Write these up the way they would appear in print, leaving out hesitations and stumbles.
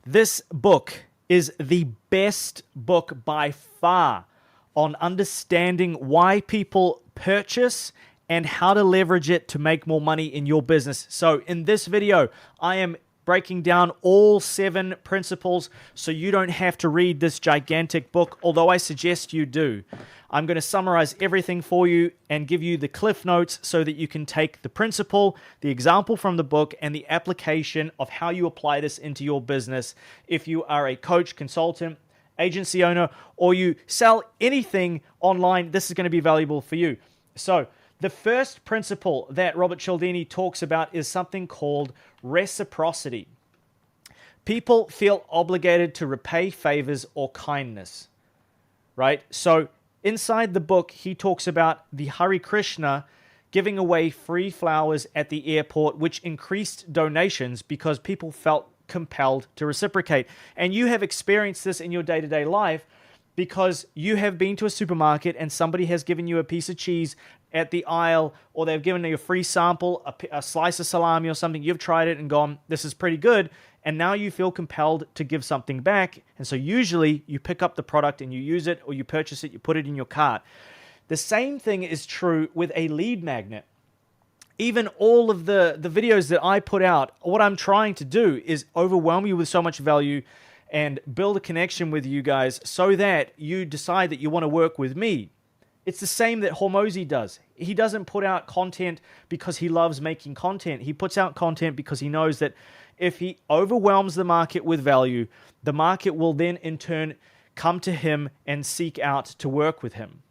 This book is the best book by far on understanding why people purchase and how to leverage it to make more money in your business. So in this video, I am breaking down all 7 principles so you don't have to read this gigantic book, although I suggest you do. I'm going to summarize everything for you and give you the cliff notes so that you can take the principle, the example from the book, and the application of how you apply this into your business. If you are a coach, consultant, agency owner, or you sell anything online, this is going to be valuable for you. So the first principle that Robert Cialdini talks about is something called reciprocity. People feel obligated to repay favors or kindness, right? So inside the book, he talks about the Hare Krishna giving away free flowers at the airport, which increased donations because people felt compelled to reciprocate. And you have experienced this in your day-to-day life because you have been to a supermarket and somebody has given you a piece of cheese at the aisle, or they've given you a free sample, a slice of salami or something. You've tried it and gone, this is pretty good. And now you feel compelled to give something back. And so usually you pick up the product and you use it, or you purchase it, you put it in your cart. The same thing is true with a lead magnet. Even all of the videos that I put out, what I'm trying to do is overwhelm you with so much value and build a connection with you guys so that you decide that you want to work with me. It's the same that Hormozi does. He doesn't put out content because he loves making content. He puts out content because he knows that if he overwhelms the market with value, the market will then in turn come to him and seek out to work with him.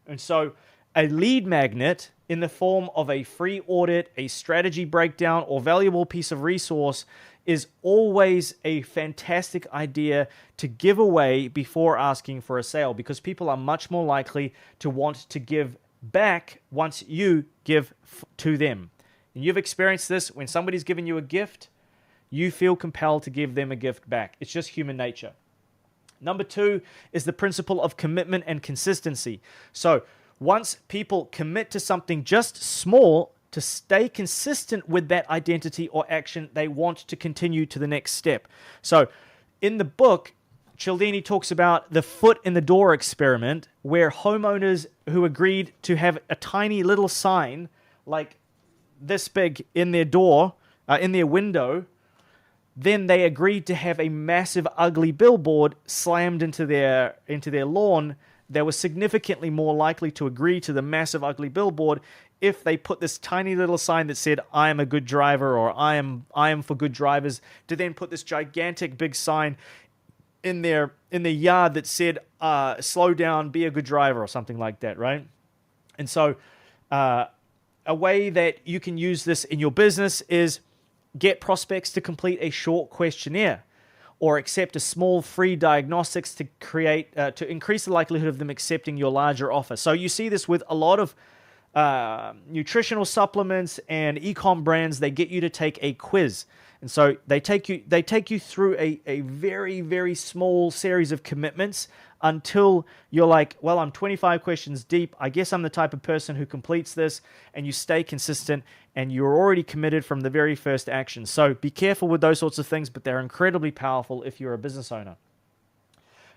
And so a lead magnet in the form of a free audit, a strategy breakdown, or valuable piece of resource is always a fantastic idea to give away before asking for a sale, because people are much more likely to want to give back once you give to them. And you've experienced this when somebody's given you a gift, you feel compelled to give them a gift back. It's just human nature. Number 2 is the principle of commitment and consistency. So once people commit to something just small, to stay consistent with that identity or action, they want to continue to the next step. So in the book, Cialdini talks about the foot in the door experiment, where homeowners who agreed to have a tiny little sign like this big in their door, in their window, then they agreed to have a massive ugly billboard slammed into their lawn. They were significantly more likely to agree to the massive ugly billboard if they put this tiny little sign that said, I am a good driver, or I am for good drivers, to then put this gigantic big sign in their yard that said, slow down, be a good driver, or something like that, right? And so a way that you can use this in your business is get prospects to complete a short questionnaire, or accept a small free diagnostics to increase the likelihood of them accepting your larger offer. So you see this with a lot of nutritional supplements and e-com brands. They get you to take a quiz, and so they take you through a very, very small series of commitments until you're like, well, I'm 25 questions deep. I guess I'm the type of person who completes this, and you stay consistent, and you're already committed from the very first action. So be careful with those sorts of things, but they're incredibly powerful if you're a business owner.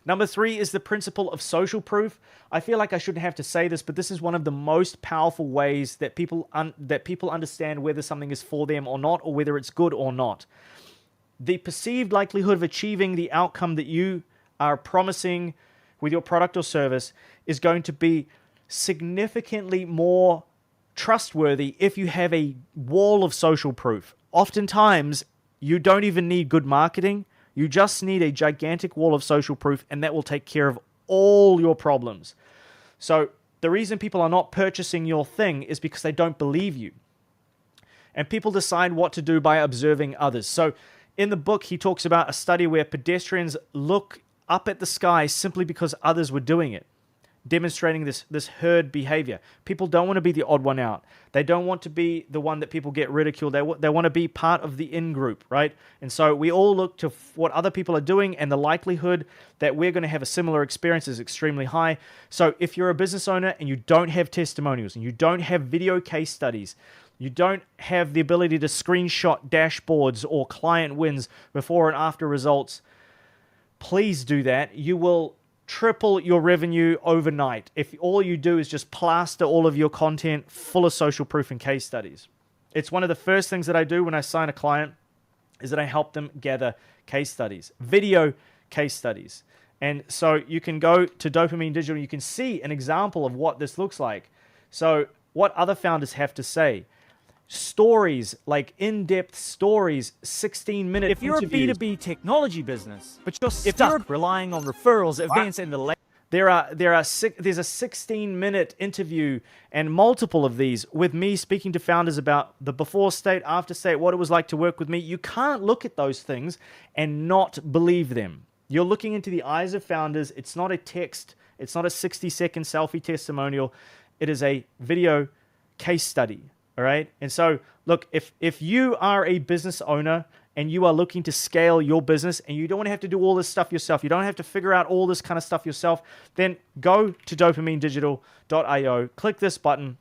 Number 3 is the principle of social proof. I feel like I shouldn't have to say this, but this is one of the most powerful ways that people understand whether something is for them or not, or whether it's good or not. The perceived likelihood of achieving the outcome that you are promising with your product or service is going to be significantly more trustworthy if you have a wall of social proof. Oftentimes, you don't even need good marketing. You just need a gigantic wall of social proof, and that will take care of all your problems. So the reason people are not purchasing your thing is because they don't believe you. And people decide what to do by observing others. So in the book, he talks about a study where pedestrians look up at the sky simply because others were doing it, demonstrating this herd behavior. People don't want to be the odd one out. They don't want to be the one that people get ridiculed. They want to be part of the in-group, right? And so we all look to what other people are doing, and the likelihood that we're going to have a similar experience is extremely high. So if you're a business owner and you don't have testimonials and you don't have video case studies, You don't have the ability to screenshot dashboards or client wins before and after results. Please do that. You will triple your revenue overnight if all you do is just plaster all of your content full of social proof and case studies. It's one of the first things that I do when I sign a client is that I help them gather case studies, video case studies. And so you can go to Dopamine Digital, you can see an example of what this looks like. So what other founders have to say. Stories, like in-depth stories, 16-minute If you're interviews. a B2B technology business, but you're stuck relying on referrals, events, and the There's a 16-minute interview and multiple of these with me speaking to founders about the before state, after state, what it was like to work with me. You can't look at those things and not believe them. You're looking into the eyes of founders. It's not a text. It's not a 60-second selfie testimonial. It is a video case study. All right. And so, look, if you are a business owner and you are looking to scale your business and you don't want to have to do all this stuff yourself, you don't have to figure out all this kind of stuff yourself, then go to dopaminedigital.io, click this button,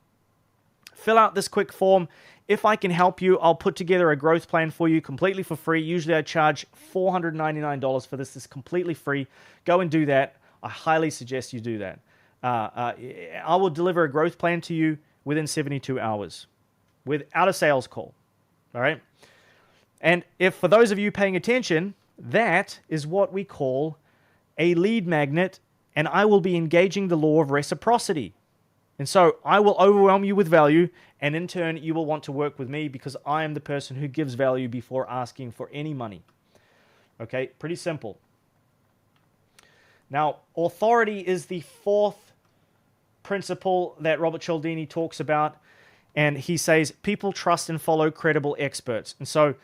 fill out this quick form. If I can help you, I'll put together a growth plan for you completely for free. Usually I charge $499 for this. This is completely free. Go and do that. I highly suggest you do that. I will deliver a growth plan to you within 72 hours. Without a sales call, all right? And if for those of you paying attention, that is what we call a lead magnet, and I will be engaging the law of reciprocity. And so I will overwhelm you with value, and in turn, you will want to work with me because I am the person who gives value before asking for any money. Okay, pretty simple. Now, authority is the fourth principle that Robert Cialdini talks about. And he says, people trust and follow credible experts. And so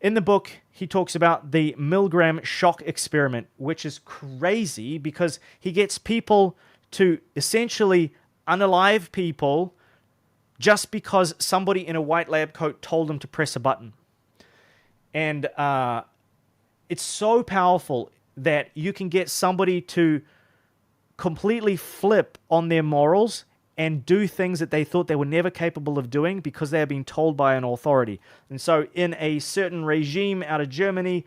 in the book, he talks about the Milgram shock experiment, which is crazy because he gets people to essentially unalive people just because somebody in a white lab coat told them to press a button. And it's so powerful that you can get somebody to completely flip on their morals and do things that they thought they were never capable of doing because they are being told by an authority. And so in a certain regime out of Germany,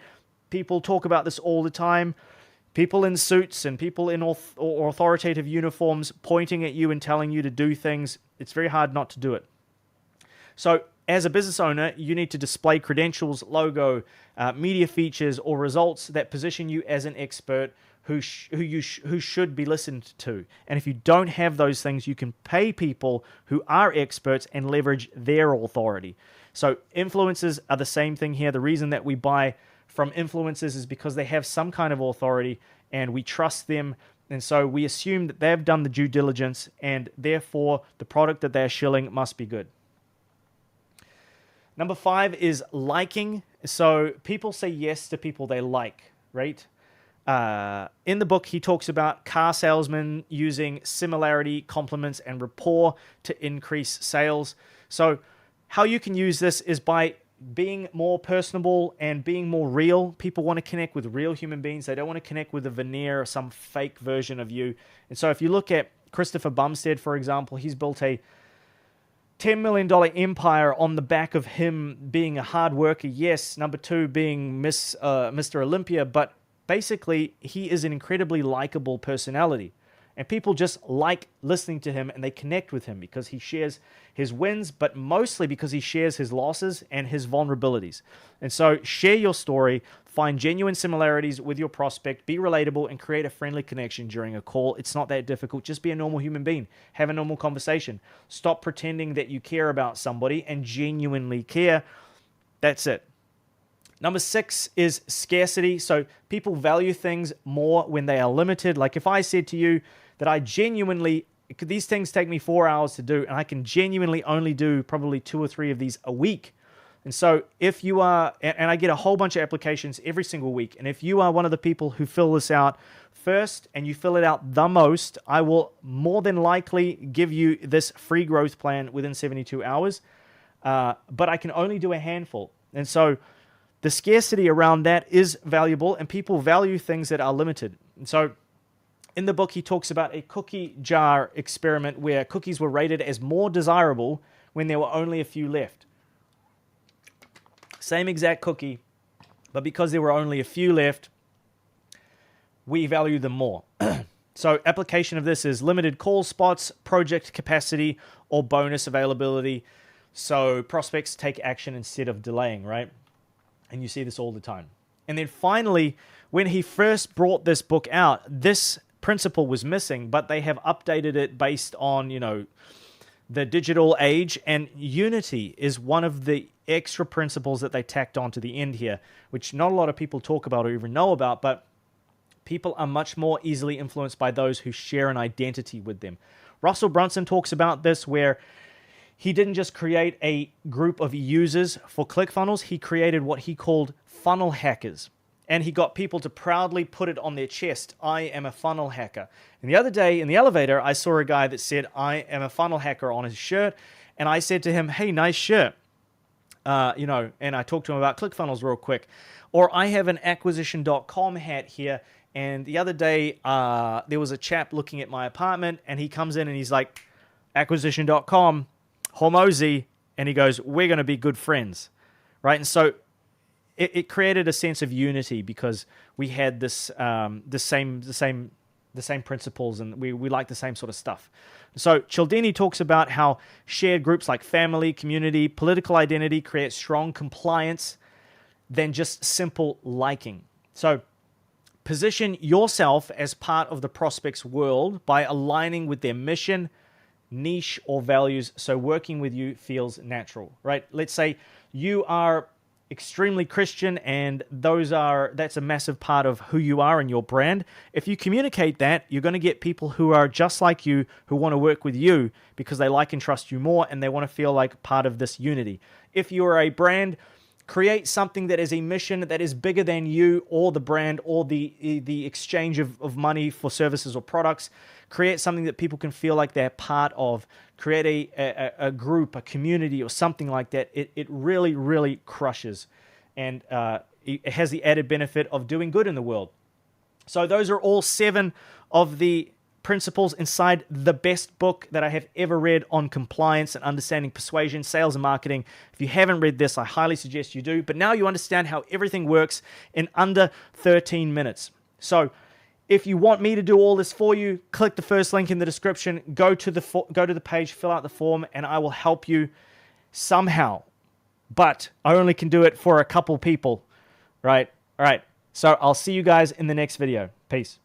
people talk about this all the time. People in suits and people in authoritative uniforms pointing at you and telling you to do things. It's very hard not to do it. So as a business owner, you need to display credentials, logo, media features, or results that position you as an expert who should be listened to. And if you don't have those things, you can pay people who are experts and leverage their authority. So influencers are the same thing here. The reason that we buy from influencers is because they have some kind of authority and we trust them. And so we assume that they've done the due diligence and therefore the product that they're shilling must be good. Number 5 is liking. So people say yes to people they like, right? In the book, he talks about car salesmen using similarity, compliments, and rapport to increase sales. So how you can use this is by being more personable and being more real. People want to connect with real human beings. They don't want to connect with a veneer or some fake version of you. And so if you look at Christopher Bumstead, for example, he's built a $10 million empire on the back of him being a hard worker. Yes, number 2 being Mr. Olympia, but basically, he is an incredibly likable personality. And people just like listening to him and they connect with him because he shares his wins, but mostly because he shares his losses and his vulnerabilities. And so share your story, find genuine similarities with your prospect, be relatable, and create a friendly connection during a call. It's not that difficult. Just be a normal human being. Have a normal conversation. Stop pretending that you care about somebody and genuinely care. That's it. Number 6 is scarcity. So people value things more when they are limited. Like if I said to you that I genuinely, these things take me 4 hours to do, and I can genuinely only do probably 2 or 3 of these a week. And so if you are, and I get a whole bunch of applications every single week, and if you are one of the people who fill this out first and you fill it out the most, I will more than likely give you this free growth plan within 72 hours. But I can only do a handful. And so the scarcity around that is valuable, and people value things that are limited. And so in the book, he talks about a cookie jar experiment where cookies were rated as more desirable when there were only a few left. Same exact cookie, but because there were only a few left, we value them more. So application of this is limited call spots, project capacity, or bonus availability. So prospects take action instead of delaying, right? And you see this all the time. And then finally, when he first brought this book out, this principle was missing, but they have updated it based on, the digital age, and unity is one of the extra principles that they tacked on to the end here, which not a lot of people talk about or even know about, but people are much more easily influenced by those who share an identity with them. Russell Brunson talks about this, where he didn't just create a group of users for ClickFunnels, he created what he called funnel hackers. And he got people to proudly put it on their chest, I am a funnel hacker. And the other day in the elevator, I saw a guy that said, I am a funnel hacker on his shirt. And I said to him, hey, nice shirt. And I talked to him about ClickFunnels real quick. Or I have an acquisition.com hat here. And the other day, there was a chap looking at my apartment, and he comes in and he's like, acquisition.com, Hormozy, and he goes, we're going to be good friends, right? And so it created a sense of unity because we had this the same principles, and we like the same sort of stuff. So Cialdini talks about how shared groups like family, community, political identity create strong compliance than just simple liking. So position yourself as part of the prospect's world by aligning with their mission, niche, or values, so working with you feels natural, right? Let's say you are extremely Christian, and that's a massive part of who you are and your brand. If you communicate that, you're going to get people who are just like you, who want to work with you because they like and trust you more, and they want to feel like part of this unity. If you're a brand, create something that is a mission that is bigger than you or the brand or the exchange of money for services or products. Create something that people can feel like they're part of. Create a group, a community, or something like that. It really, really crushes. And it has the added benefit of doing good in the world. So those are all 7 of the principles inside the best book that I have ever read on compliance and understanding persuasion, sales, and marketing. If you haven't read this, I highly suggest you do. But now you understand how everything works in under 13 minutes. So if you want me to do all this for you, click the first link in the description, go to the page, fill out the form, and I will help you somehow. But I only can do it for a couple people, right? All right. So I'll see you guys in the next video. Peace.